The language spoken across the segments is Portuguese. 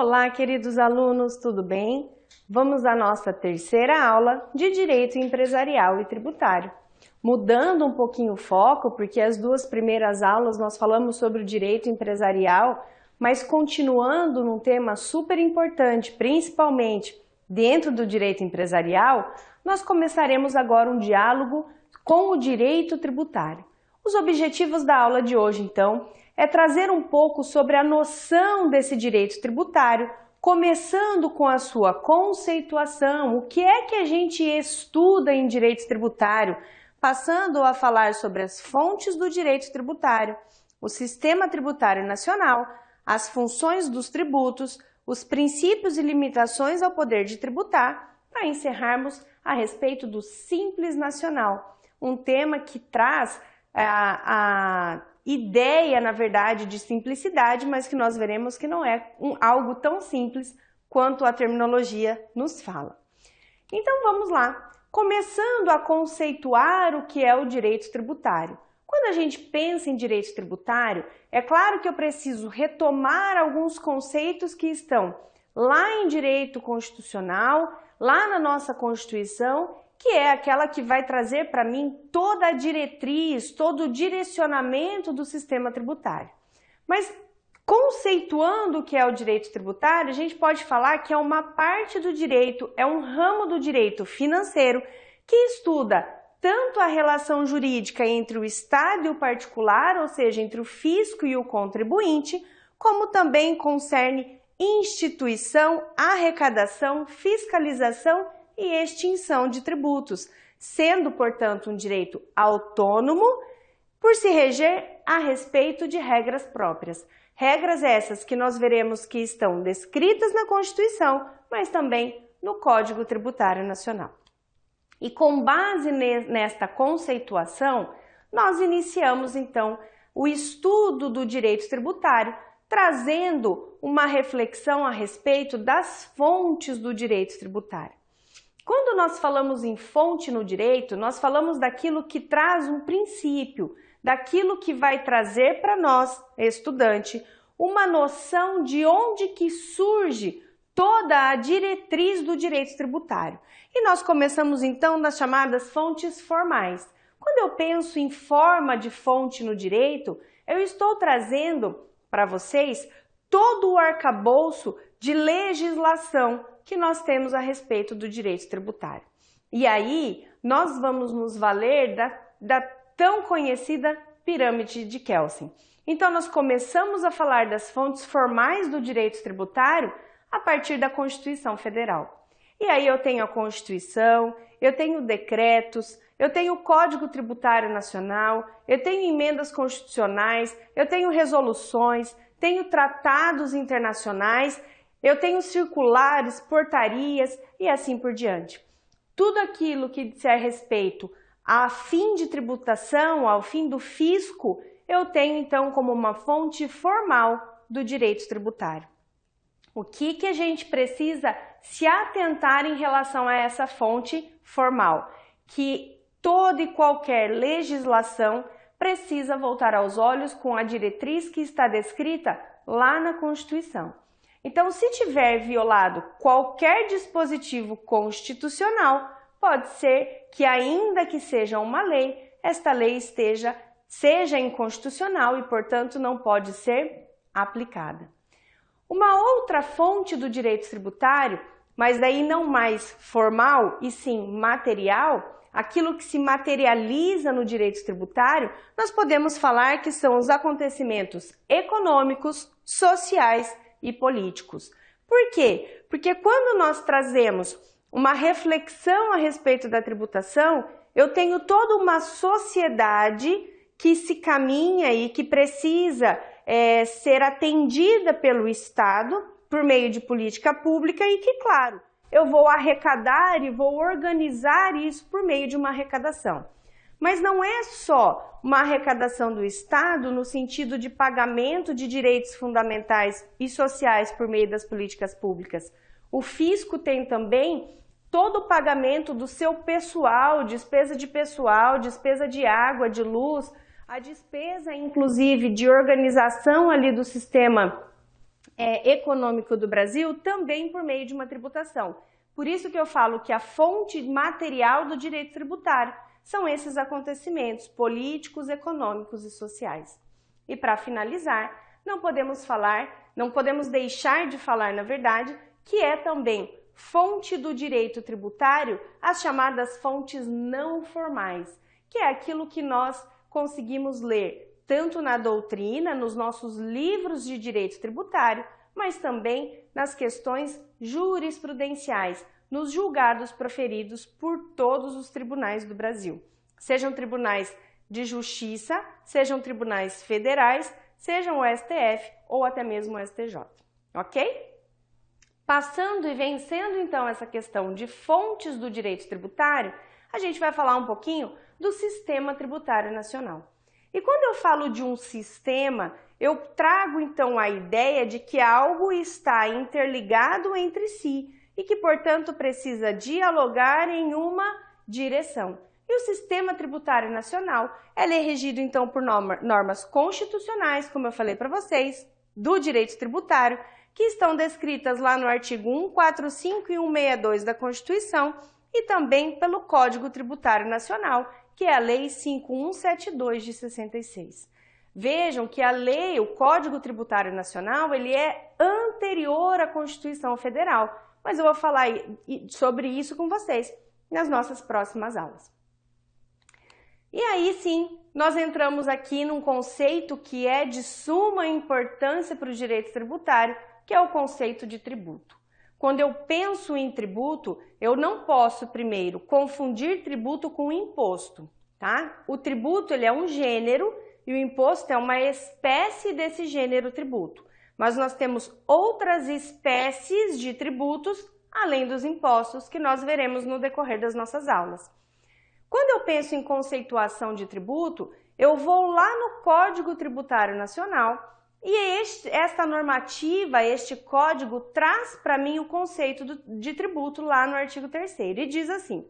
Olá, queridos alunos, tudo bem? Vamos à nossa terceira aula de Direito Empresarial e Tributário. Mudando um pouquinho o foco, porque as duas primeiras aulas nós falamos sobre o direito empresarial, mas continuando num tema super importante, principalmente dentro do direito empresarial, nós começaremos agora um diálogo com o direito tributário. Os objetivos da aula de hoje, então, é trazer um pouco sobre a noção desse direito tributário, começando com a sua conceituação, o que é que a gente estuda em direito tributário, passando a falar sobre as fontes do direito tributário, o sistema tributário nacional, as funções dos tributos, os princípios e limitações ao poder de tributar, para encerrarmos a respeito do Simples Nacional, um tema que traz a ideia, na verdade, de simplicidade, mas que nós veremos que não é algo tão simples quanto a terminologia nos fala. Então vamos lá, começando a conceituar o que é o direito tributário. Quando a gente pensa em direito tributário, é claro que eu preciso retomar alguns conceitos que estão lá em direito constitucional, lá na nossa Constituição, que é aquela que vai trazer para mim toda a diretriz, todo o direcionamento do sistema tributário. Mas conceituando o que é o direito tributário, a gente pode falar que é uma parte do direito, é um ramo do direito financeiro que estuda tanto a relação jurídica entre o Estado e o particular, ou seja, entre o fisco e o contribuinte, como também concerne instituição, arrecadação, fiscalização e extinção de tributos, sendo, portanto, um direito autônomo por se reger a respeito de regras próprias. Regras essas que nós veremos que estão descritas na Constituição, mas também no Código Tributário Nacional. E com base nesta conceituação, nós iniciamos, então, o estudo do direito tributário, trazendo uma reflexão a respeito das fontes do direito tributário. Quando nós falamos em fonte no direito, nós falamos daquilo que traz um princípio, daquilo que vai trazer para nós, estudante, uma noção de onde que surge toda a diretriz do direito tributário. E nós começamos então das chamadas fontes formais. Quando eu penso em forma de fonte no direito, eu estou trazendo para vocês todo o arcabouço de legislação que nós temos a respeito do direito tributário. E aí, nós vamos nos valer da tão conhecida pirâmide de Kelsen. Então, nós começamos a falar das fontes formais do direito tributário a partir da Constituição Federal. E aí eu tenho a Constituição, eu tenho decretos, eu tenho o Código Tributário Nacional, eu tenho emendas constitucionais, eu tenho resoluções, tenho tratados internacionais, eu tenho circulares, portarias e assim por diante. Tudo aquilo que disser respeito a fim de tributação, ao fim do fisco, eu tenho então como uma fonte formal do direito tributário. O que a gente precisa se atentar em relação a essa fonte formal? Que toda e qualquer legislação precisa voltar aos olhos com a diretriz que está descrita lá na Constituição. Então, se tiver violado qualquer dispositivo constitucional, pode ser que, ainda que seja uma lei, esta lei seja inconstitucional e, portanto, não pode ser aplicada. Uma outra fonte do direito tributário, mas daí não mais formal e sim material, aquilo que se materializa no direito tributário, nós podemos falar que são os acontecimentos econômicos, sociais e políticos. Por quê? Porque quando nós trazemos uma reflexão a respeito da tributação, eu tenho toda uma sociedade que se caminha e que precisa ser atendida pelo Estado por meio de política pública e que, claro, eu vou arrecadar e vou organizar isso por meio de uma arrecadação. Mas não é só uma arrecadação do Estado no sentido de pagamento de direitos fundamentais e sociais por meio das políticas públicas. O fisco tem também todo o pagamento do seu pessoal, despesa de água, de luz, a despesa inclusive de organização ali do sistema econômico do Brasil também por meio de uma tributação. Por isso que eu falo que a fonte material do direito tributário são esses acontecimentos políticos, econômicos e sociais. E para finalizar, não podemos deixar de falar, na verdade, que é também fonte do direito tributário as chamadas fontes não formais, que é aquilo que nós conseguimos ler tanto na doutrina, nos nossos livros de direito tributário, mas também nas questões jurisprudenciais, nos julgados proferidos por todos os tribunais do Brasil. Sejam tribunais de justiça, sejam tribunais federais, sejam o STF ou até mesmo o STJ, ok? Passando e vencendo então essa questão de fontes do direito tributário, a gente vai falar um pouquinho do Sistema Tributário Nacional. E quando eu falo de um sistema, eu trago então a ideia de que algo está interligado entre si e que, portanto, precisa dialogar em uma direção. E o Sistema Tributário Nacional, ele é regido então por normas constitucionais, como eu falei para vocês, do direito tributário, que estão descritas lá no artigo 145 e 162 da Constituição e também pelo Código Tributário Nacional, que é a Lei 5172 de 66. Vejam que a lei, o Código Tributário Nacional, ele é anterior à Constituição Federal, mas eu vou falar sobre isso com vocês nas nossas próximas aulas. E aí sim, nós entramos aqui num conceito que é de suma importância para o direito tributário, que é o conceito de tributo. Quando eu penso em tributo, eu não posso primeiro confundir tributo com imposto, tá? O tributo ele é um gênero e o imposto é uma espécie desse gênero tributo. Mas nós temos outras espécies de tributos além dos impostos que nós veremos no decorrer das nossas aulas. Quando eu penso em conceituação de tributo, eu vou lá no Código Tributário Nacional e esta normativa, este código, traz para mim o conceito de tributo lá no artigo 3º e diz assim: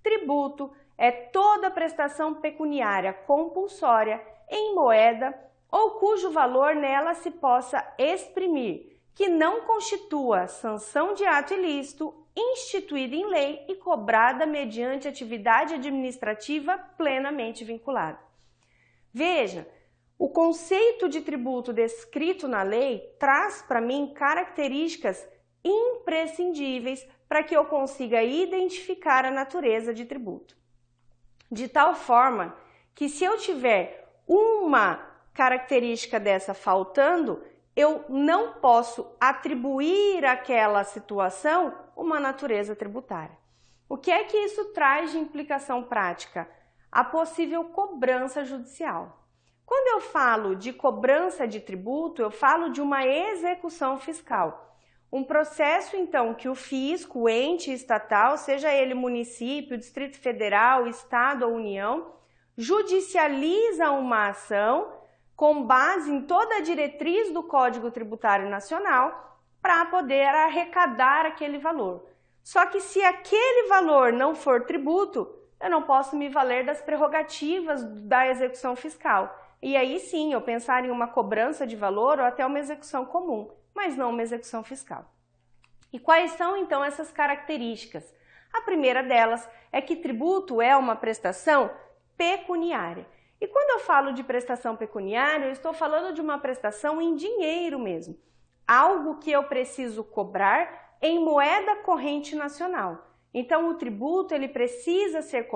tributo é toda prestação pecuniária compulsória em moeda ou cujo valor nela se possa exprimir, que não constitua sanção de ato ilícito, instituída em lei e cobrada mediante atividade administrativa plenamente vinculada. Veja, o conceito de tributo descrito na lei traz para mim características imprescindíveis para que eu consiga identificar a natureza de tributo. De tal forma que se eu tiver uma característica dessa faltando, eu não posso atribuir àquela situação uma natureza tributária. O que é que isso traz de implicação prática? A possível cobrança judicial. Quando eu falo de cobrança de tributo, eu falo de uma execução fiscal. Um processo, então, que o fisco, o ente estatal, seja ele município, Distrito Federal, Estado ou União, judicializa uma ação com base em toda a diretriz do Código Tributário Nacional para poder arrecadar aquele valor. Só que se aquele valor não for tributo, eu não posso me valer das prerrogativas da execução fiscal. E aí sim, eu pensar em uma cobrança de valor ou até uma execução comum, mas não uma execução fiscal. E quais são então essas características? A primeira delas é que tributo é uma prestação pecuniária. E quando eu falo de prestação pecuniária, eu estou falando de uma prestação em dinheiro mesmo. Algo que eu preciso cobrar em moeda corrente nacional. Então o tributo ele precisa ser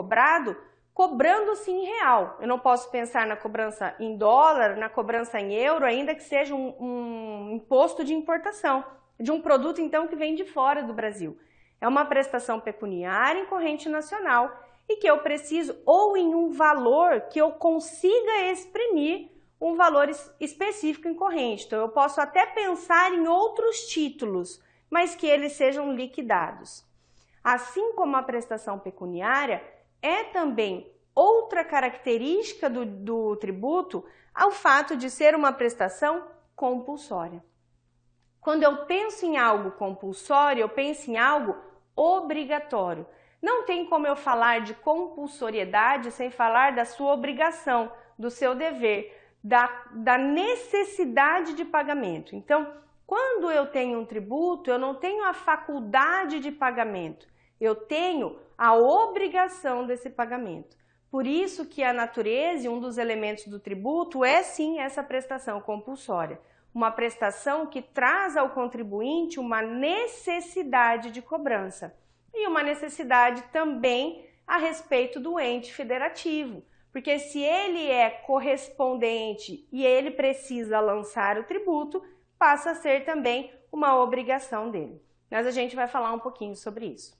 cobrando-se em real. Eu não posso pensar na cobrança em dólar, na cobrança em euro, ainda que seja um imposto de importação, de um produto então que vem de fora do Brasil. É uma prestação pecuniária em corrente nacional e que eu preciso, ou em um valor que eu consiga exprimir um valor específico em corrente. Então eu posso até pensar em outros títulos, mas que eles sejam liquidados. Assim como a prestação pecuniária, é também outra característica do tributo ao fato de ser uma prestação compulsória. Quando eu penso em algo compulsório, eu penso em algo obrigatório. Não tem como eu falar de compulsoriedade sem falar da sua obrigação, do seu dever, da necessidade de pagamento. Então, Quando eu tenho um tributo, eu não tenho a faculdade de pagamento, eu tenho a obrigação desse pagamento. Por isso que a natureza e um dos elementos do tributo é sim essa prestação compulsória. Uma prestação que traz ao contribuinte uma necessidade de cobrança e uma necessidade também a respeito do ente federativo, porque se ele é correspondente e ele precisa lançar o tributo, passa a ser também uma obrigação dele. Mas a gente vai falar um pouquinho sobre isso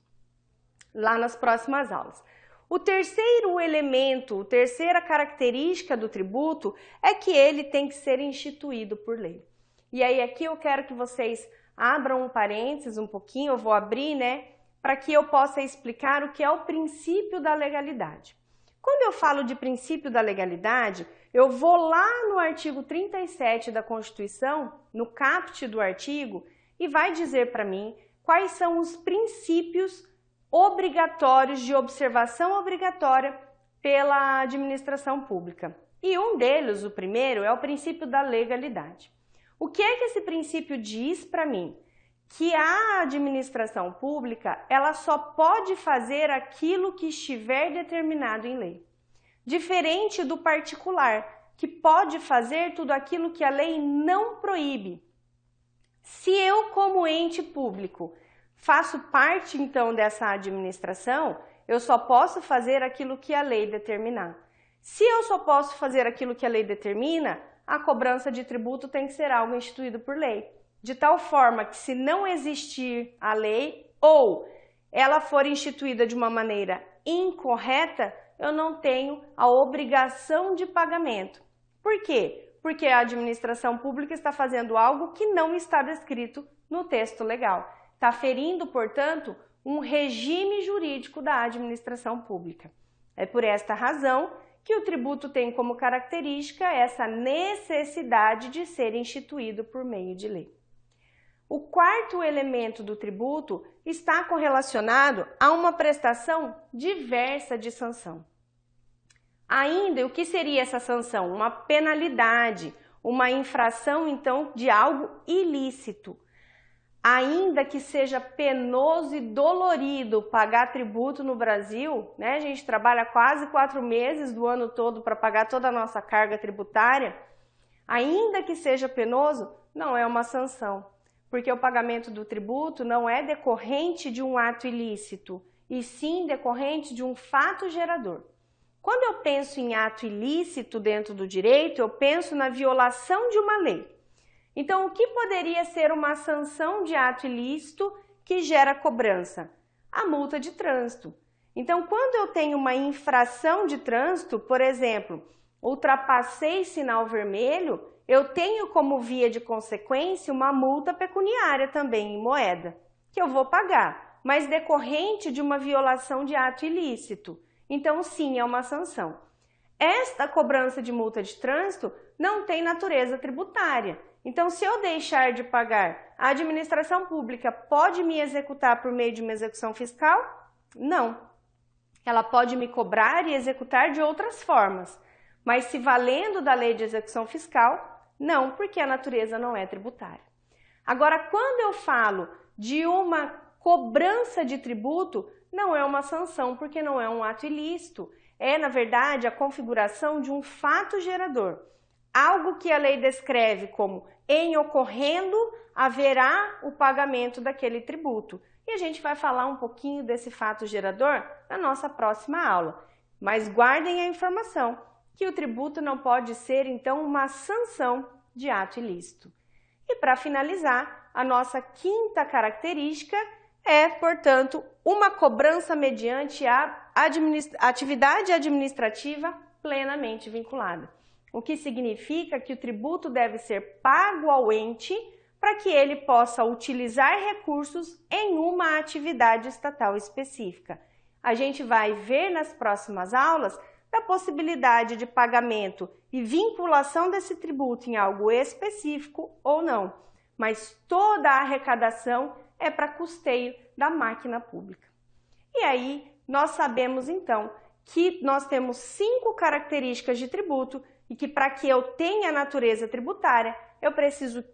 lá nas próximas aulas. O terceiro elemento, a terceira característica do tributo é que ele tem que ser instituído por lei. E aí aqui eu quero que vocês abram um parênteses um pouquinho, eu vou abrir, né, para que eu possa explicar o que é o princípio da legalidade. Quando eu falo de princípio da legalidade, eu vou lá no artigo 37 da Constituição, no caput do artigo, e vai dizer para mim quais são os princípios obrigatórios de observação obrigatória pela administração pública. E um deles, o primeiro, é o princípio da legalidade. O que é que esse princípio diz para mim? Que a administração pública, ela só pode fazer aquilo que estiver determinado em lei. Diferente do particular, que pode fazer tudo aquilo que a lei não proíbe. Se eu, como ente público, faço parte, então, dessa administração, eu só posso fazer aquilo que a lei determinar. Se eu só posso fazer aquilo que a lei determina, a cobrança de tributo tem que ser algo instituído por lei. De tal forma que, se não existir a lei ou ela for instituída de uma maneira incorreta, eu não tenho a obrigação de pagamento. Por quê? Porque a administração pública está fazendo algo que não está descrito no texto legal. Está ferindo, portanto, um regime jurídico da administração pública. É por esta razão que o tributo tem como característica essa necessidade de ser instituído por meio de lei. O quarto elemento do tributo está correlacionado a uma prestação diversa de sanção. Ainda, o que seria essa sanção? Uma penalidade, uma infração, então, de algo ilícito. Ainda que seja penoso e dolorido pagar tributo no Brasil, né? A gente trabalha quase 4 meses do ano todo para pagar toda a nossa carga tributária, ainda que seja penoso, não é uma sanção, porque o pagamento do tributo não é decorrente de um ato ilícito, e sim decorrente de um fato gerador. Quando eu penso em ato ilícito dentro do direito, eu penso na violação de uma lei. Então, o que poderia ser uma sanção de ato ilícito que gera cobrança? A multa de trânsito. Então, quando eu tenho uma infração de trânsito, por exemplo, ultrapassei sinal vermelho, eu tenho como via de consequência uma multa pecuniária também em moeda, que eu vou pagar, mas decorrente de uma violação de ato ilícito. Então, sim, é uma sanção. Esta cobrança de multa de trânsito não tem natureza tributária. Então, se eu deixar de pagar, a administração pública pode me executar por meio de uma execução fiscal? Não. Ela pode me cobrar e executar de outras formas. Mas se valendo da lei de execução fiscal, não, porque a natureza não é tributária. Agora, quando eu falo de uma cobrança de tributo, não é uma sanção, porque não é um ato ilícito. É, na verdade, a configuração de um fato gerador. Algo que a lei descreve como em ocorrendo, haverá o pagamento daquele tributo. E a gente vai falar um pouquinho desse fato gerador na nossa próxima aula. Mas guardem a informação que o tributo não pode ser, então, uma sanção de ato ilícito. E para finalizar, a nossa quinta característica é, portanto, uma cobrança mediante a atividade administrativa plenamente vinculada. O que significa que o tributo deve ser pago ao ente para que ele possa utilizar recursos em uma atividade estatal específica. A gente vai ver nas próximas aulas da possibilidade de pagamento e vinculação desse tributo em algo específico ou não, mas toda a arrecadação é para custeio da máquina pública. E aí nós sabemos então que nós temos 5 características de tributo e que para que eu tenha natureza tributária, eu preciso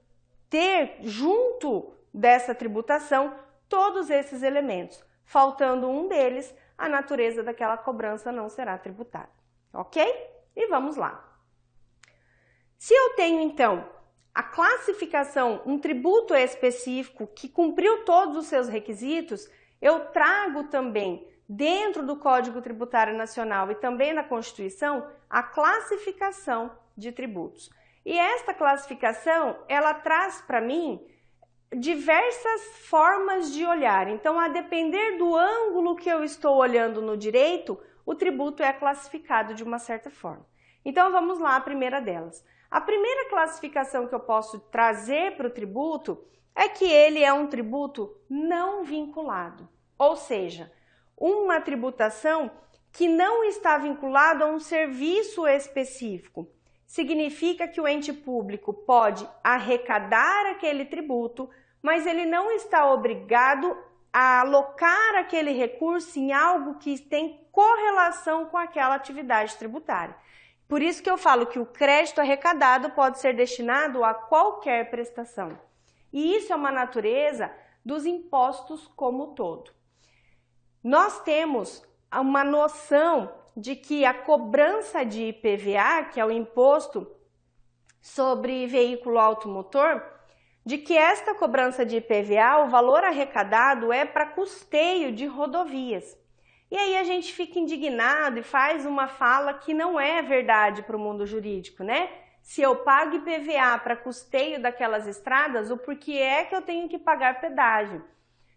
ter junto dessa tributação todos esses elementos. Faltando um deles, a natureza daquela cobrança não será tributada, ok? E vamos lá. Se eu tenho, então, a classificação, um tributo específico que cumpriu todos os seus requisitos, eu trago também, dentro do Código Tributário Nacional e também na Constituição, a classificação de tributos. E esta classificação, ela traz para mim diversas formas de olhar. Então, a depender do ângulo que eu estou olhando no direito, o tributo é classificado de uma certa forma. Então, vamos lá, a primeira delas. A primeira classificação que eu posso trazer para o tributo é que ele é um tributo não vinculado, ou seja, uma tributação que não está vinculada a um serviço específico. Significa que o ente público pode arrecadar aquele tributo, mas ele não está obrigado a alocar aquele recurso em algo que tem correlação com aquela atividade tributária. Por isso que eu falo que o crédito arrecadado pode ser destinado a qualquer prestação. E isso é uma natureza dos impostos como um todo. Nós temos uma noção de que a cobrança de IPVA, que é o imposto sobre veículo automotor, de que esta cobrança de IPVA, o valor arrecadado é para custeio de rodovias. E aí a gente fica indignado e faz uma fala que não é verdade para o mundo jurídico, né? Se eu pago IPVA para custeio daquelas estradas, o porquê é que eu tenho que pagar pedágio?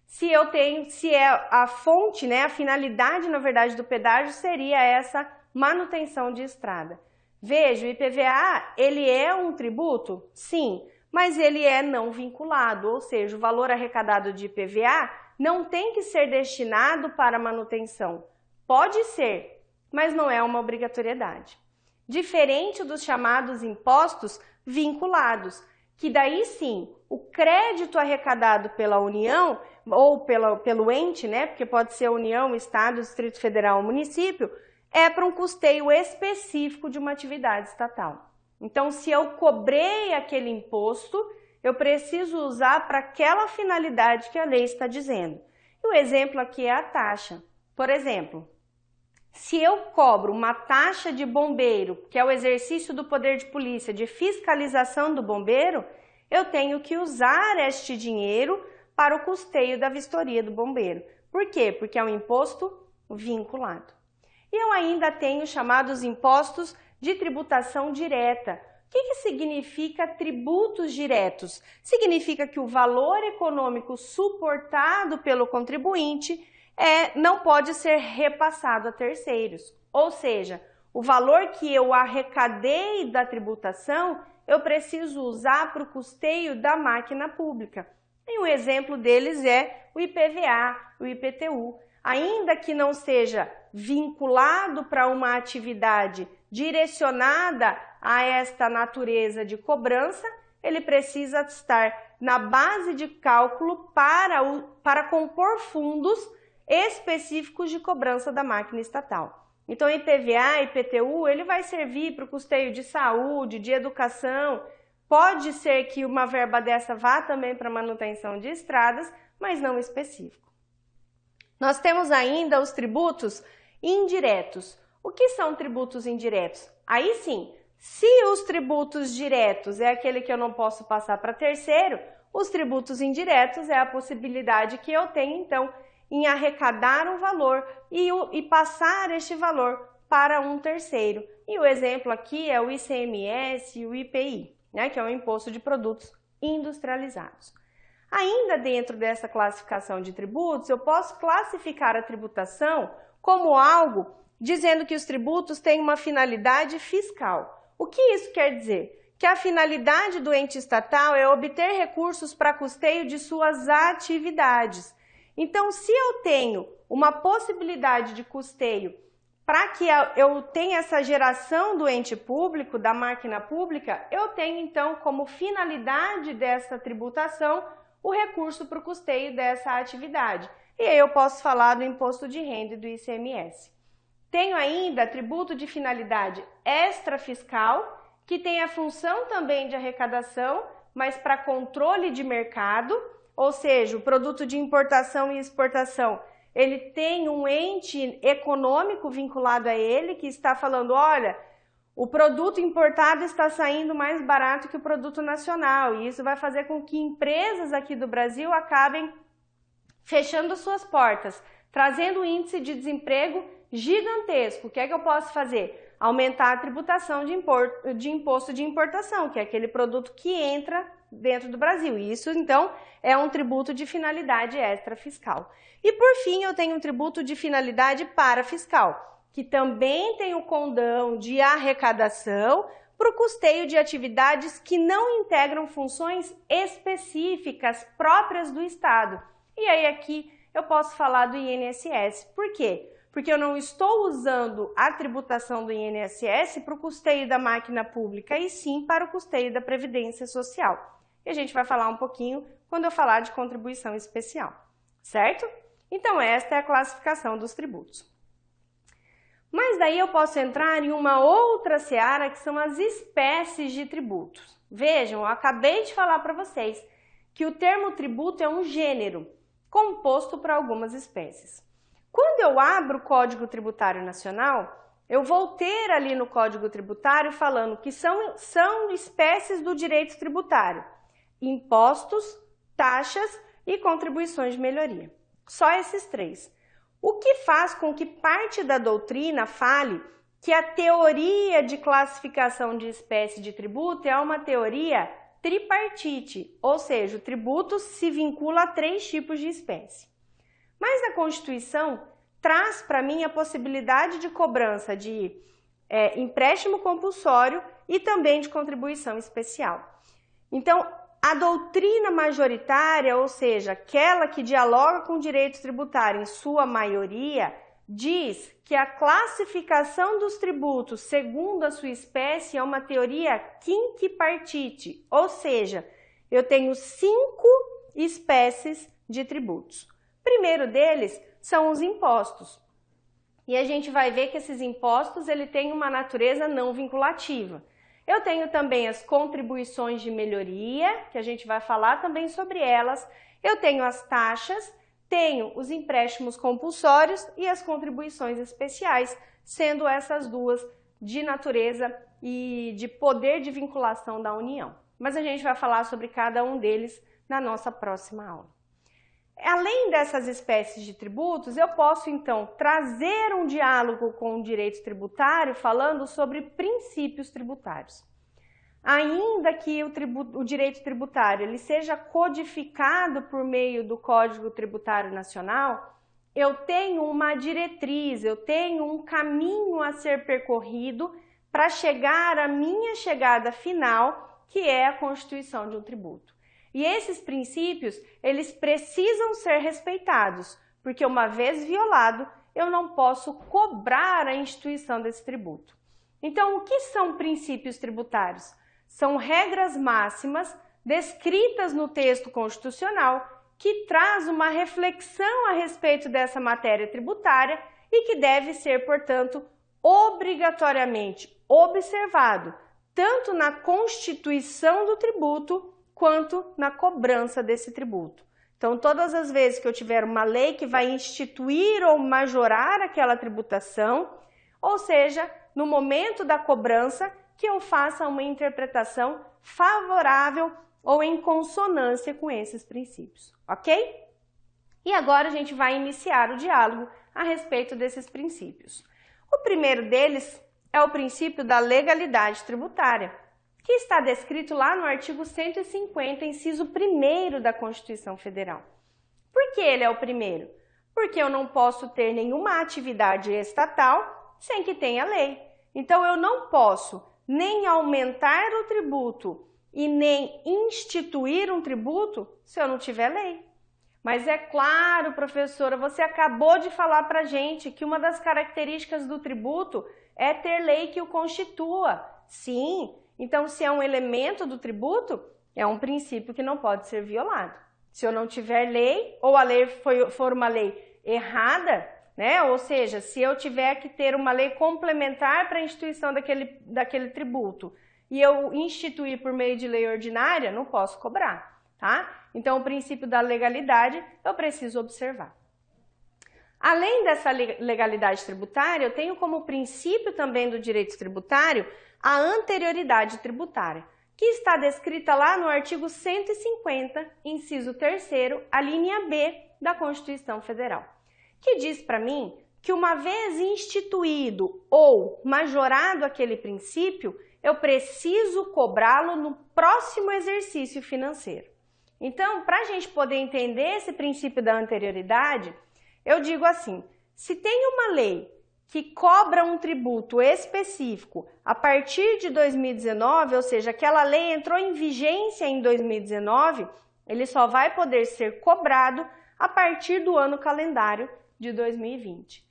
Se é a fonte, né, a finalidade, na verdade, do pedágio seria essa manutenção de estrada. Veja, o IPVA, ele é um tributo? Sim, mas ele é não vinculado, ou seja, o valor arrecadado de IPVA não tem que ser destinado para manutenção. Pode ser, mas não é uma obrigatoriedade. Diferente dos chamados impostos vinculados, que daí sim, o crédito arrecadado pela União ou pelo ente, né, porque pode ser União, Estado, Distrito Federal ou município, é para um custeio específico de uma atividade estatal. Então, se eu cobrei aquele imposto, eu preciso usar para aquela finalidade que a lei está dizendo. E o exemplo aqui é a taxa. Por exemplo, se eu cobro uma taxa de bombeiro, que é o exercício do poder de polícia, de fiscalização do bombeiro, eu tenho que usar este dinheiro para o custeio da vistoria do bombeiro. Por quê? Porque é um imposto vinculado. E eu ainda tenho chamados impostos de tributação direta. O que significa tributos diretos? Significa que o valor econômico suportado pelo contribuinte não pode ser repassado a terceiros. Ou seja, o valor que eu arrecadei da tributação, eu preciso usar para o custeio da máquina pública. E um exemplo deles é o IPVA, o IPTU. Ainda que não seja vinculado para uma atividade direcionada a esta natureza de ele precisa estar na base de cálculo para compor fundos específicos de cobrança da máquina estatal. Então, IPVA, IPTU, ele vai servir para o custeio de saúde, de educação. Pode ser que uma verba dessa vá também para manutenção de estradas, mas não específico. Nós temos ainda os tributos indiretos. O que são tributos indiretos? Aí sim, se os tributos diretos é aquele que eu não posso passar para terceiro, os tributos indiretos é a possibilidade que eu tenho, então, em arrecadar um valor e passar este valor para um terceiro. E o exemplo aqui é o ICMS e o IPI, né, que é o Imposto de Produtos Industrializados. Ainda dentro dessa classificação de tributos, eu posso classificar a tributação como algo dizendo que os tributos têm uma finalidade fiscal. O que isso quer dizer? Que a finalidade do ente estatal é obter recursos para custeio de suas atividades. Então, se eu tenho uma possibilidade de custeio para que eu tenha essa geração do ente público, da máquina pública, eu tenho então como finalidade dessa tributação o recurso para o custeio dessa atividade. E aí eu posso falar do imposto de renda e do ICMS. Tenho ainda tributo de finalidade extrafiscal, que tem a função também de arrecadação, mas para controle de mercado, ou seja, o produto de importação e exportação, ele tem um ente econômico vinculado a ele que está falando, olha, o produto importado está saindo mais barato que o produto nacional e isso vai fazer com que empresas aqui do Brasil acabem fechando suas portas, trazendo um índice de desemprego gigantesco. O que é que eu posso fazer? Aumentar a tributação de imposto de importação, que é aquele produto que entra dentro do Brasil. E isso, então, é um tributo de finalidade extrafiscal. E, por fim, eu tenho um tributo de finalidade parafiscal, que também tem o condão de arrecadação para o custeio de atividades que não integram funções específicas próprias do Estado. E aí aqui eu posso falar do INSS. Por quê? Porque eu não estou usando a tributação do INSS para o custeio da máquina pública, e sim para o custeio da Previdência Social. E a gente vai falar um pouquinho quando eu falar de contribuição especial, certo? Então esta é a classificação dos tributos. Mas daí eu posso entrar em uma outra seara que são as espécies de tributos. Vejam, eu acabei de falar para vocês que o termo tributo é um gênero composto por algumas espécies. Quando eu abro o Código Tributário Nacional, eu vou ter ali no Código Tributário falando que são espécies do direito tributário: impostos, taxas e contribuições de melhoria. Só esses três. O que faz com que parte da doutrina fale que a teoria de classificação de espécie de tributo é uma teoria tripartite, ou seja, o tributo se vincula a 3 tipos de espécie. Mas a Constituição traz para mim a possibilidade de cobrança de empréstimo compulsório e também de contribuição especial. Então, a doutrina majoritária, ou seja, aquela que dialoga com o direito tributário em sua maioria, diz que a classificação dos tributos segundo a sua espécie é uma teoria quinquipartite, ou seja, eu tenho 5 espécies de tributos. O primeiro deles são os impostos. E a gente vai ver que esses impostos ele tem uma natureza não vinculativa. Eu tenho também as contribuições de melhoria, que a gente vai falar também sobre elas. Eu tenho as taxas, tenho os empréstimos compulsórios e as contribuições especiais, sendo essas duas de natureza e de poder de vinculação da União. Mas a gente vai falar sobre cada um deles na nossa próxima aula. Além dessas espécies de tributos, eu posso então trazer um diálogo com o direito tributário falando sobre princípios tributários. Ainda que o direito tributário ele seja codificado por meio do Código Tributário Nacional, eu tenho uma diretriz, eu tenho um caminho a ser percorrido para chegar à minha chegada final, que é a constituição de um tributo. E esses princípios, eles precisam ser respeitados, porque uma vez violado, eu não posso cobrar a instituição desse tributo. Então, o que são princípios tributários? São regras máximas descritas no texto constitucional que traz uma reflexão a respeito dessa matéria tributária e que deve ser, portanto, obrigatoriamente observado, tanto na constituição do tributo quanto na cobrança desse tributo. Então, todas as vezes que eu tiver uma lei que vai instituir ou majorar aquela tributação, ou seja, no momento da cobrança, que eu faça uma interpretação favorável ou em consonância com esses princípios, ok? E agora a gente vai iniciar o diálogo a respeito desses princípios. O primeiro deles é o princípio da legalidade tributária, que está descrito lá no artigo 150, inciso 1º da Constituição Federal. Por que ele é o primeiro? Porque eu não posso ter nenhuma atividade estatal sem que tenha lei. Então, eu não posso nem aumentar o tributo e nem instituir um tributo se eu não tiver lei. Mas é claro, professora, você acabou de falar para a gente que uma das características do tributo é ter lei que o constitua. Sim, então se é um elemento do tributo, é um princípio que não pode ser violado. Se eu não tiver lei, ou a lei for uma lei errada, né? Ou seja, se eu tiver que ter uma lei complementar para a instituição daquele tributo e eu instituir por meio de lei ordinária, não posso cobrar, tá? Então, o princípio da legalidade eu preciso observar. Além dessa legalidade tributária, eu tenho como princípio também do direito tributário a anterioridade tributária, que está descrita lá no artigo 150, inciso 3º, a linha B da Constituição Federal, que diz para mim que uma vez instituído ou majorado aquele princípio, eu preciso cobrá-lo no próximo exercício financeiro. Então, para a gente poder entender esse princípio da anterioridade, eu digo assim, se tem uma lei que cobra um tributo específico a partir de 2019, ou seja, aquela lei entrou em vigência em 2019, ele só vai poder ser cobrado a partir do ano calendário de 2020.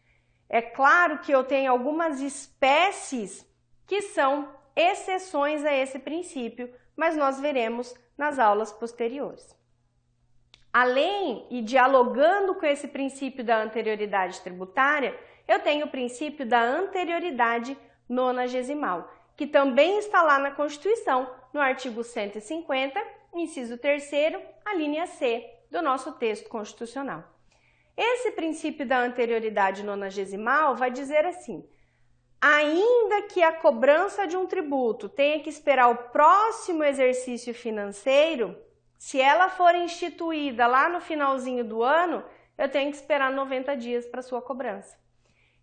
É claro que eu tenho algumas espécies que são exceções a esse princípio, mas nós veremos nas aulas posteriores. Além e dialogando com esse princípio da anterioridade tributária, eu tenho o princípio da anterioridade nonagesimal, que também está lá na Constituição, no artigo 150, inciso 3º, a linha C do nosso texto constitucional. Esse princípio da anterioridade nonagesimal vai dizer assim, ainda que a cobrança de um tributo tenha que esperar o próximo exercício financeiro, se ela for instituída lá no finalzinho do ano, eu tenho que esperar 90 dias para sua cobrança.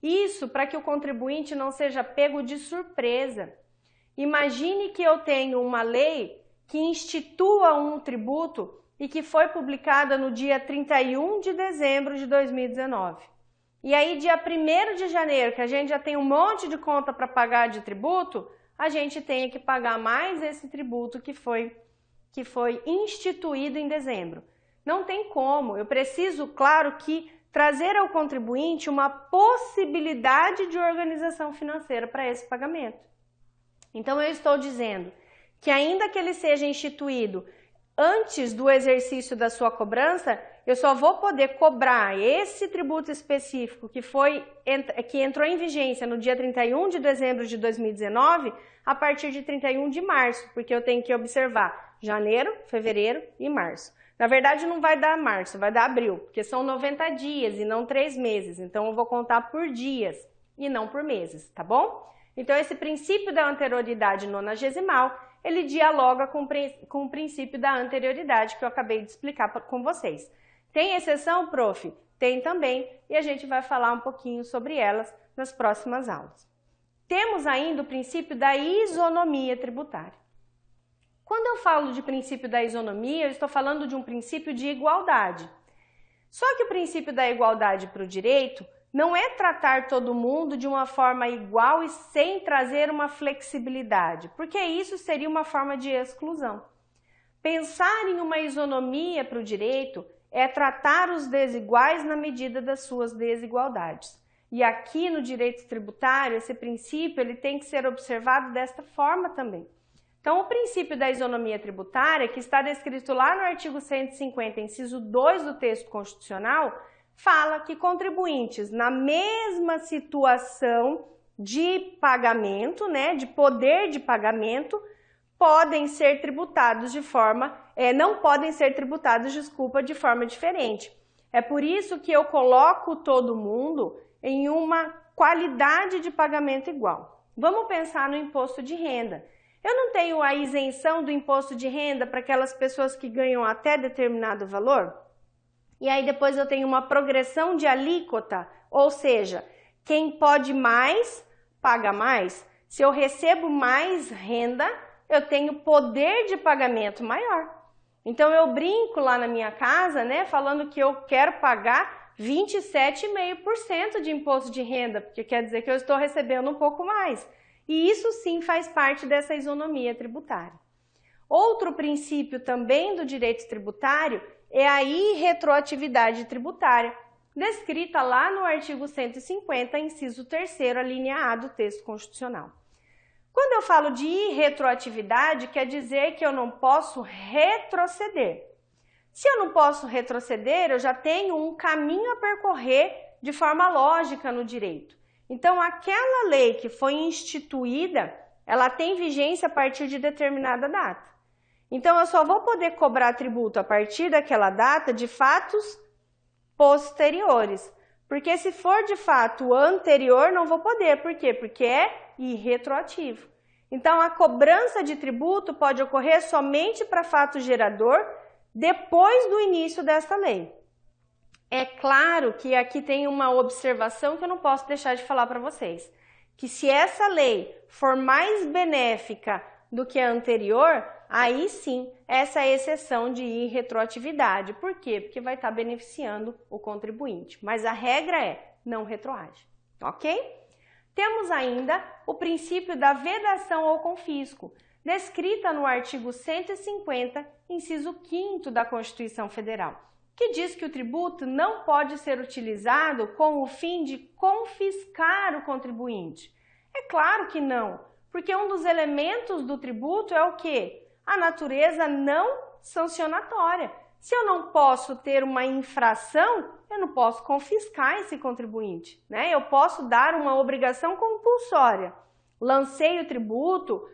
Isso para que o contribuinte não seja pego de surpresa. Imagine que eu tenho uma lei que institua um tributo e que foi publicada no dia 31 de dezembro de 2019. E aí, dia 1º de janeiro, que a gente já tem um monte de conta para pagar de tributo, a gente tem que pagar mais esse tributo que foi instituído em dezembro. Não tem como, eu preciso, claro, que trazer ao contribuinte uma possibilidade de organização financeira para esse pagamento. Então, eu estou dizendo que ainda que ele seja instituído antes do exercício da sua cobrança, eu só vou poder cobrar esse tributo específico que entrou em vigência no dia 31 de dezembro de 2019 a partir de 31 de março, porque eu tenho que observar janeiro, fevereiro e março. Na verdade, não vai dar março, vai dar abril, porque são 90 dias e não 3 meses. Então, eu vou contar por dias e não por meses, tá bom? Então, esse princípio da anterioridade nonagesimal, ele dialoga com o princípio da anterioridade que eu acabei de explicar com vocês. Tem exceção, prof? Tem também, e a gente vai falar um pouquinho sobre elas nas próximas aulas. Temos ainda o princípio da isonomia tributária. Quando eu falo de princípio da isonomia, eu estou falando de um princípio de igualdade. Só que o princípio da igualdade para o direito não é tratar todo mundo de uma forma igual e sem trazer uma flexibilidade, porque isso seria uma forma de exclusão. Pensar em uma isonomia para o direito é tratar os desiguais na medida das suas desigualdades. E aqui no direito tributário, esse princípio ele tem que ser observado desta forma também. Então, o princípio da isonomia tributária, que está descrito lá no artigo 150, inciso 2 do texto constitucional, fala que contribuintes na mesma situação de pagamento, de poder de pagamento, podem ser tributados não podem ser tributados, de forma diferente. É por isso que eu coloco todo mundo em uma qualidade de pagamento igual. Vamos pensar no imposto de renda. Eu não tenho a isenção do imposto de renda para aquelas pessoas que ganham até determinado valor? E aí depois eu tenho uma progressão de alíquota, ou seja, quem pode mais, paga mais. Se eu recebo mais renda, eu tenho poder de pagamento maior. Então eu brinco lá na minha casa, falando que eu quero pagar 27,5% de imposto de renda, porque quer dizer que eu estou recebendo um pouco mais. E isso sim faz parte dessa isonomia tributária. Outro princípio também do direito tributário é a irretroatividade tributária, descrita lá no artigo 150, inciso 3º, a linha A do texto constitucional. Quando eu falo de irretroatividade, quer dizer que eu não posso retroceder. Se eu não posso retroceder, eu já tenho um caminho a percorrer de forma lógica no direito. Então, aquela lei que foi instituída, ela tem vigência a partir de determinada data. Então, eu só vou poder cobrar tributo a partir daquela data de fatos posteriores. Porque se for de fato anterior, não vou poder. Por quê? Porque é irretroativo. Então, a cobrança de tributo pode ocorrer somente para fato gerador depois do início desta lei. É claro que aqui tem uma observação que eu não posso deixar de falar para vocês. Que se essa lei for mais benéfica do que a anterior, aí sim, essa é a exceção de irretroatividade. Por quê? Porque vai estar beneficiando o contribuinte. Mas a regra é não retroage, ok? Temos ainda o princípio da vedação ao confisco, descrita no artigo 150, inciso 5º da Constituição Federal, que diz que o tributo não pode ser utilizado com o fim de confiscar o contribuinte. É claro que não, porque um dos elementos do tributo é o quê? A natureza não sancionatória. Se eu não posso ter uma infração, eu não posso confiscar esse contribuinte, né? Eu posso dar uma obrigação compulsória. Lancei o tributo,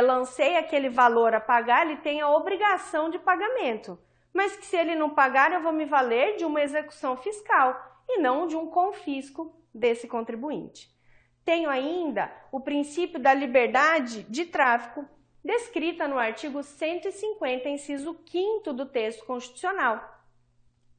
lancei aquele valor a pagar, ele tem a obrigação de pagamento. Mas que se ele não pagar, eu vou me valer de uma execução fiscal e não de um confisco desse contribuinte. Tenho ainda o princípio da liberdade de tráfico, descrita no artigo 150, inciso 5º do texto constitucional,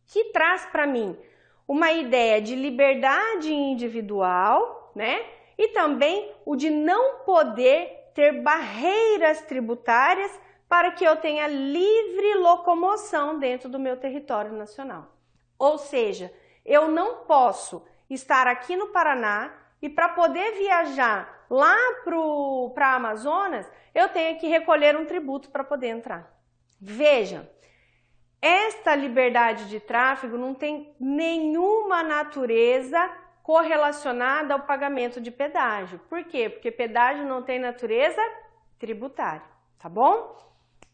que traz para mim uma ideia de liberdade individual, né? E também o de não poder ter barreiras tributárias para que eu tenha livre locomoção dentro do meu território nacional. Ou seja, eu não posso estar aqui no Paraná e para poder viajar lá para a Amazonas, eu tenho que recolher um tributo para poder entrar. Veja, esta liberdade de tráfego não tem nenhuma natureza correlacionada ao pagamento de pedágio. Por quê? Porque pedágio não tem natureza tributária, tá bom?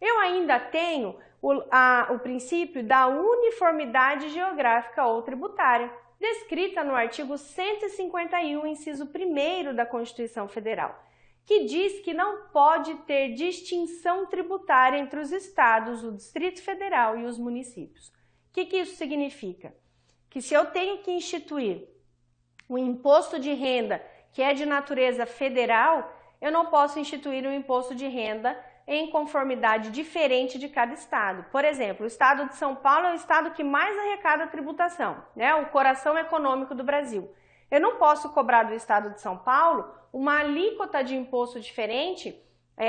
Eu ainda tenho o princípio da uniformidade geográfica ou tributária, descrita no artigo 151, inciso 1º da Constituição Federal, que diz que não pode ter distinção tributária entre os estados, o Distrito Federal e os municípios. O que isso significa? Que se eu tenho que instituir um imposto de renda que é de natureza federal, eu não posso instituir um imposto de renda em conformidade diferente de cada estado. Por exemplo, o estado de São Paulo é o estado que mais arrecada tributação, né? O coração econômico do Brasil. Eu não posso cobrar do estado de São Paulo uma alíquota de imposto diferente,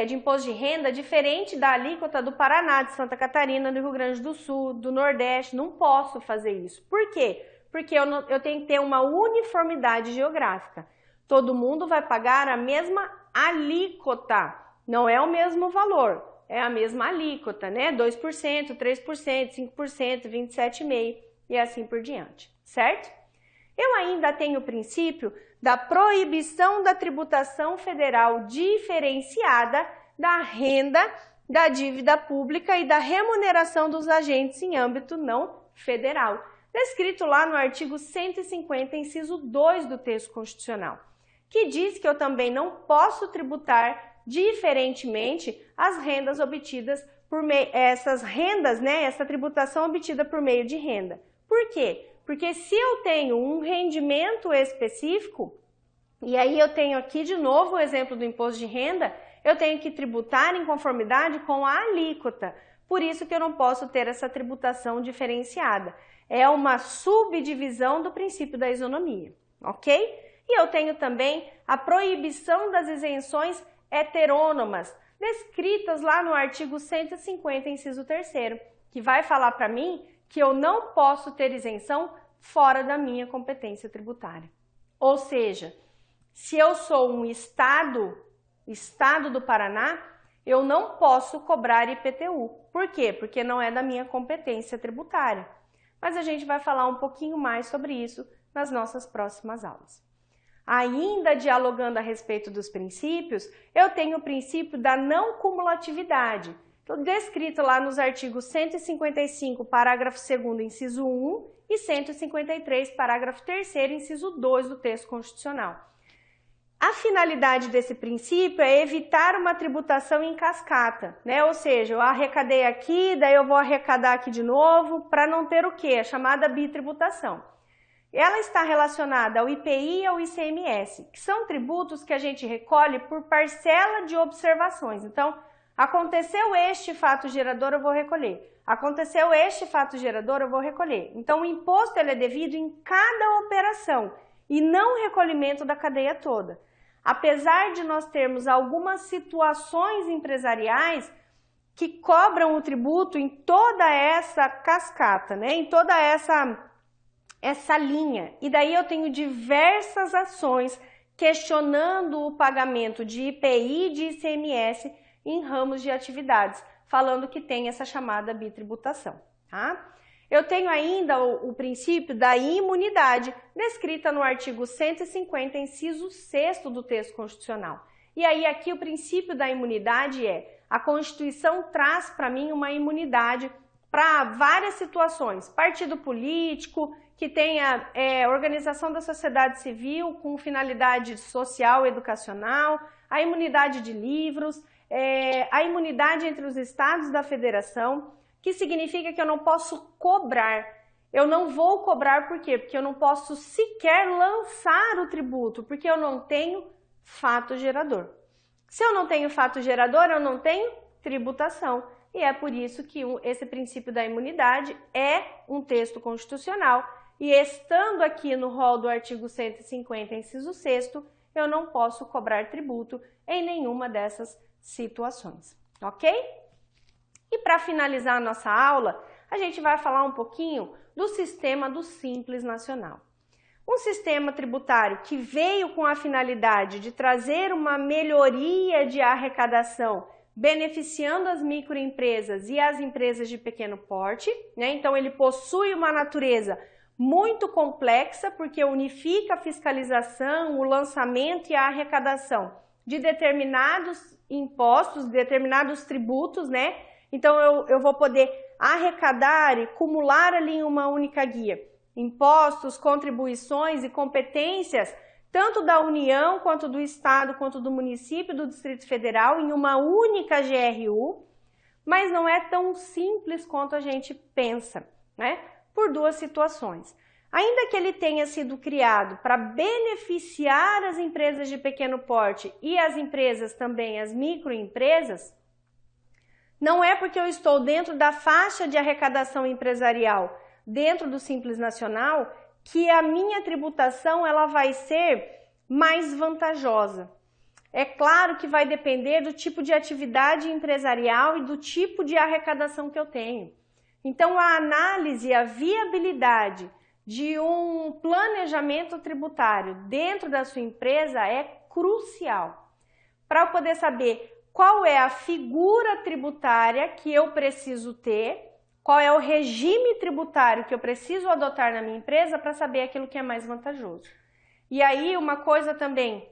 de imposto de renda diferente da alíquota do Paraná, de Santa Catarina, do Rio Grande do Sul, do Nordeste. Não posso fazer isso. Por quê? Porque eu tenho que ter uma uniformidade geográfica. Todo mundo vai pagar a mesma alíquota. Não é o mesmo valor, é a mesma alíquota, né? 2%, 3%, 5%, 27,5% e assim por diante, certo? Eu ainda tenho o princípio da proibição da tributação federal diferenciada da renda, da dívida pública e da remuneração dos agentes em âmbito não federal, descrito lá no artigo 150, inciso 2 do texto constitucional, que diz que eu também não posso tributar diferentemente as rendas obtidas por meio, essas rendas, né, essa tributação obtida por meio de renda. Por quê? Porque se eu tenho um rendimento específico, e aí eu tenho aqui de novo o exemplo do imposto de renda, eu tenho que tributar em conformidade com a alíquota. Por isso que eu não posso ter essa tributação diferenciada. É uma subdivisão do princípio da isonomia, ok? E eu tenho também a proibição das isenções heterônomas, descritas lá no artigo 150, inciso 3º, que vai falar para mim que eu não posso ter isenção fora da minha competência tributária. Ou seja, se eu sou um estado do Paraná, eu não posso cobrar IPTU. Por quê? Porque não é da minha competência tributária. Mas a gente vai falar um pouquinho mais sobre isso nas nossas próximas aulas. Ainda dialogando a respeito dos princípios, eu tenho o princípio da não cumulatividade, descrito lá nos artigos 155, parágrafo 2º, inciso 1 e 153, parágrafo 3º, inciso 2 do texto constitucional. A finalidade desse princípio é evitar uma tributação em cascata, né? Ou seja, eu arrecadei aqui, daí eu vou arrecadar aqui de novo, para não ter o quê? A chamada bitributação. Ela está relacionada ao IPI e ao ICMS, que são tributos que a gente recolhe por parcela de observações. Então, aconteceu este fato gerador, eu vou recolher. Aconteceu este fato gerador, eu vou recolher. Então, o imposto ele é devido em cada operação e não o recolhimento da cadeia toda. Apesar de nós termos algumas situações empresariais que cobram o tributo em toda essa cascata, né? Em toda essa linha. E daí eu tenho diversas ações questionando o pagamento de IPI e de ICMS em ramos de atividades, falando que tem essa chamada bitributação, tá? Eu tenho ainda o princípio da imunidade, descrita no artigo 150, inciso 6º do texto constitucional. E aí aqui o princípio da imunidade é, a Constituição traz para mim uma imunidade para várias situações, partido político, que tenha organização da sociedade civil com finalidade social e educacional, a imunidade de livros, a imunidade entre os estados da federação, que significa que eu não posso cobrar. Eu não vou cobrar por quê? Porque eu não posso sequer lançar o tributo, porque eu não tenho fato gerador. Se eu não tenho fato gerador, eu não tenho tributação. E é por isso que esse princípio da imunidade é um texto constitucional. E estando aqui no rol do artigo 150, inciso 6º, eu não posso cobrar tributo em nenhuma dessas situações, ok? E para finalizar a nossa aula, a gente vai falar um pouquinho do sistema do Simples Nacional. Um sistema tributário que veio com a finalidade de trazer uma melhoria de arrecadação, beneficiando as microempresas e as empresas de pequeno porte, né? Então ele possui uma natureza muito complexa, porque unifica a fiscalização, o lançamento e a arrecadação de determinados impostos, determinados tributos, né? Então eu vou poder arrecadar e acumular ali em uma única guia impostos, contribuições e competências, tanto da União, quanto do Estado, quanto do município, do Distrito Federal, em uma única GRU, mas não é tão simples quanto a gente pensa, né? Por duas situações. Ainda que ele tenha sido criado para beneficiar as empresas de pequeno porte e as empresas também, as microempresas, não é porque eu estou dentro da faixa de arrecadação empresarial, dentro do Simples Nacional, que a minha tributação ela vai ser mais vantajosa. É claro que vai depender do tipo de atividade empresarial e do tipo de arrecadação que eu tenho. Então, a análise, a viabilidade de um planejamento tributário dentro da sua empresa é crucial. Para eu poder saber qual é a figura tributária que eu preciso ter, qual é o regime tributário que eu preciso adotar na minha empresa para saber aquilo que é mais vantajoso. E aí uma coisa também,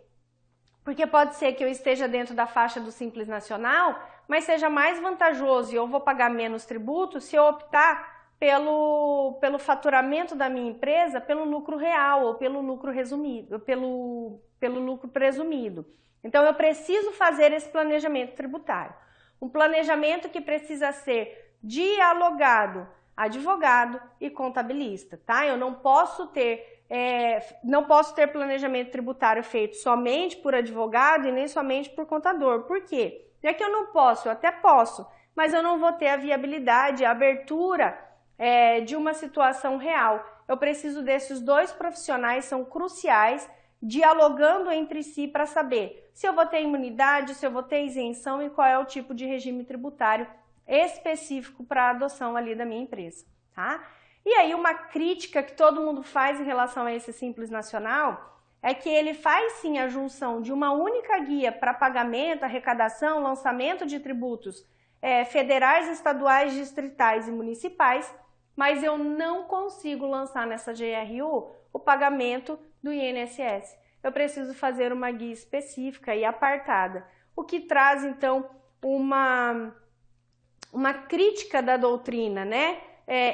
porque pode ser que eu esteja dentro da faixa do Simples Nacional, mas seja mais vantajoso e eu vou pagar menos tributo se eu optar pelo faturamento da minha empresa, pelo lucro real ou pelo lucro resumido, pelo lucro presumido. Então eu preciso fazer esse planejamento tributário. Um planejamento que precisa ser dialogado, advogado e contabilista, tá? Eu não posso ter planejamento tributário feito somente por advogado e nem somente por contador. Por quê? Não é que eu não posso, eu até posso, mas eu não vou ter a viabilidade, a abertura de uma situação real. Eu preciso desses dois profissionais, são cruciais, dialogando entre si para saber se eu vou ter imunidade, se eu vou ter isenção e qual é o tipo de regime tributário específico para a adoção ali da minha empresa, tá? E aí uma crítica que todo mundo faz em relação a esse Simples Nacional é que ele faz sim a junção de uma única guia para pagamento, arrecadação, lançamento de tributos federais, estaduais, distritais e municipais, mas eu não consigo lançar nessa GRU o pagamento do INSS. Eu preciso fazer uma guia específica e apartada, o que traz então uma crítica da doutrina, né,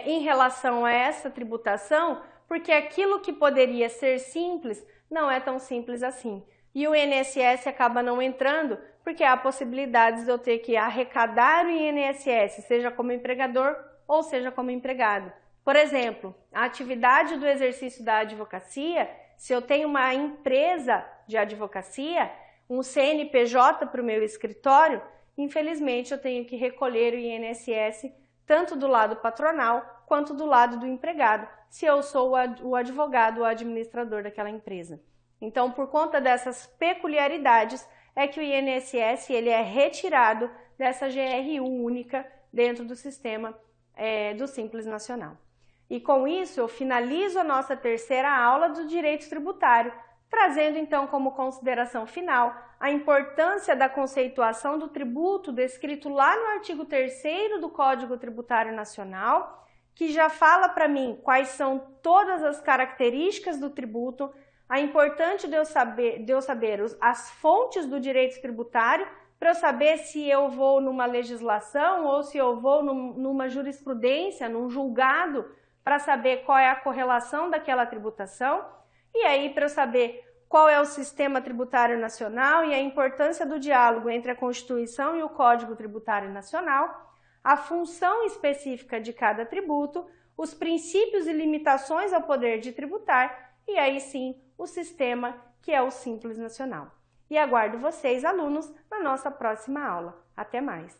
em relação a essa tributação, porque aquilo que poderia ser simples não é tão simples assim. e o INSS acaba não entrando porque há possibilidades de eu ter que arrecadar o INSS, seja como empregador ou seja como empregado. Por exemplo, a atividade do exercício da advocacia, se eu tenho uma empresa de advocacia, um CNPJ para o meu escritório, infelizmente eu tenho que recolher o INSS tanto do lado patronal quanto do lado do empregado, se eu sou o advogado ou administrador daquela empresa. Então, por conta dessas peculiaridades, é que o INSS ele é retirado dessa GRU única dentro do sistema do Simples Nacional. E com isso, eu finalizo a nossa terceira aula do direito tributário, trazendo então como consideração final a importância da conceituação do tributo descrito lá no artigo 3º do Código Tributário Nacional, que já fala para mim quais são todas as características do tributo, a importância de eu saber as fontes do direito tributário, para eu saber se eu vou numa legislação ou se eu vou numa jurisprudência, num julgado, para saber qual é a correlação daquela tributação, e aí para eu saber qual é o sistema tributário nacional e a importância do diálogo entre a Constituição e o Código Tributário Nacional, a função específica de cada tributo, os princípios e limitações ao poder de tributar, e aí sim o sistema que é o Simples Nacional. E aguardo vocês, alunos, na nossa próxima aula. Até mais!